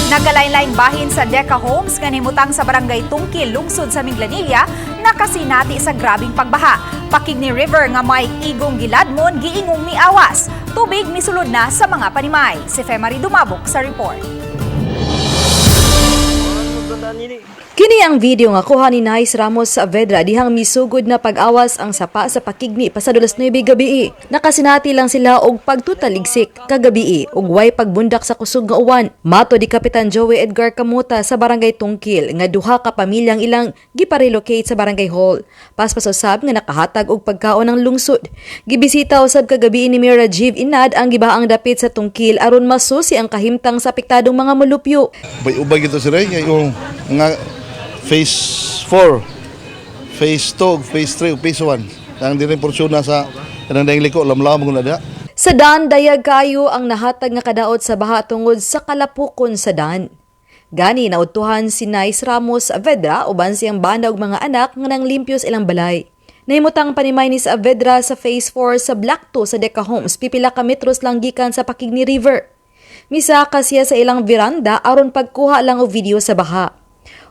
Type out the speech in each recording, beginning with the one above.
Nagalain-lain bahin sa Deca Homes nga nimutang sa barangay Tungkil, lungsod sa Minglanilla, nakasinati sa grabing pagbaha. Pakigni River nga may igong giladmon, giingong miawas. Tubig misulod na sa mga panimay. Si Femari Dumabok sa report. Kini ang video nga kuha ni Nice Ramos Saavedra dihang misugod na pag-awas ang sapa sa Pakigni pasadulas 9 gabi. Nakasinati lang sila og pagtutaligsik kagabi ug way pagbundak sa kusog nga uwan. Mato di Kapitan Joey Edgar Kamuta sa barangay Tungkil nga duha ka pamilyang ilang giparelocate sa barangay hall. Paspas usab nga nakahatag og pagkaon ng lungsod. Gibisita usab kagabi ni Mayor Rajiv Inad ang gibaang dapit sa Tungkil aron masusi ang kahimtang sa apektadong mga mulupyo. Ubay gito sila yung nga Phase 4, Phase 2, Phase 3, Phase 1. Ang din porsyon na sa kanang liko, lamlam kung nada. Sa daan, dayag kayo ang nahatag nga kadaot sa baha tungod sa kalapukon sa daan. Gani, nautuhan si Nice Ramos Saavedra uban siyang banda og mga anak nga nang limpyos ilang balay. Nahimutang panimay ni Saavedra sa Phase 4 sa Block 2 sa Deca Homes, pipila ka metros lang gikan sa Pakigni River. Misaka siya sa ilang veranda aron pagkuha lang og video sa baha.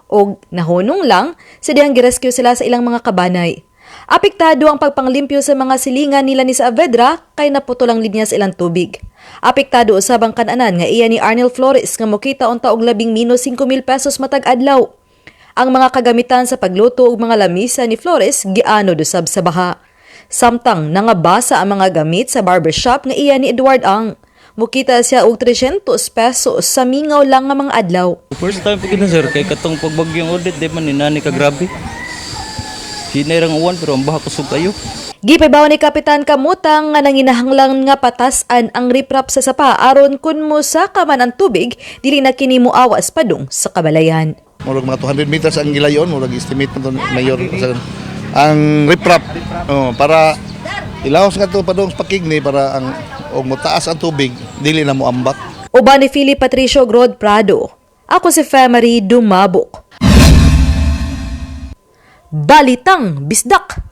Og nahunong lang, sa dihang girescue sila sa ilang mga kabanay. Apektado ang pagpanglimpyo sa mga silingan nila ni Saavedra kay naputol ang linya sa ilang tubig. Apektado usab ang kananan nga iya ni Arnel Flores nga mokita unta og labing minus 5,000 pesos matag adlaw. Ang mga kagamitan sa pagluto ug mga lamisa ni Flores gianod usab sa baha. Samtang nangabasa ang mga gamit sa barbershop nga iya ni Edward Ang. Mukita siya og 300 pesos sa mingaw lang nga mga adlaw. First time po sir, kay katong pagbagyong audit, di man ni nani ka grabe. Sinay uwan pero ang baha kusog kayo. Gipabaw ni Kapitan Kamutang nga nanginahanglan nga patasan ang riprap sa sapa aron kun mo sa kaman ang tubig, dili na kini moawas padung sa kabalayan. Murag mga 200 meters ang gilayon, murag estimate mo mayor ang riprap para ilawas nga to padung sa Pakigni para ang og mataas ang tubig, dili na mo ambak. Uban ni Philip Patricio Grod Prado. Ako si Femari Dumabok. Balitang Bisdak.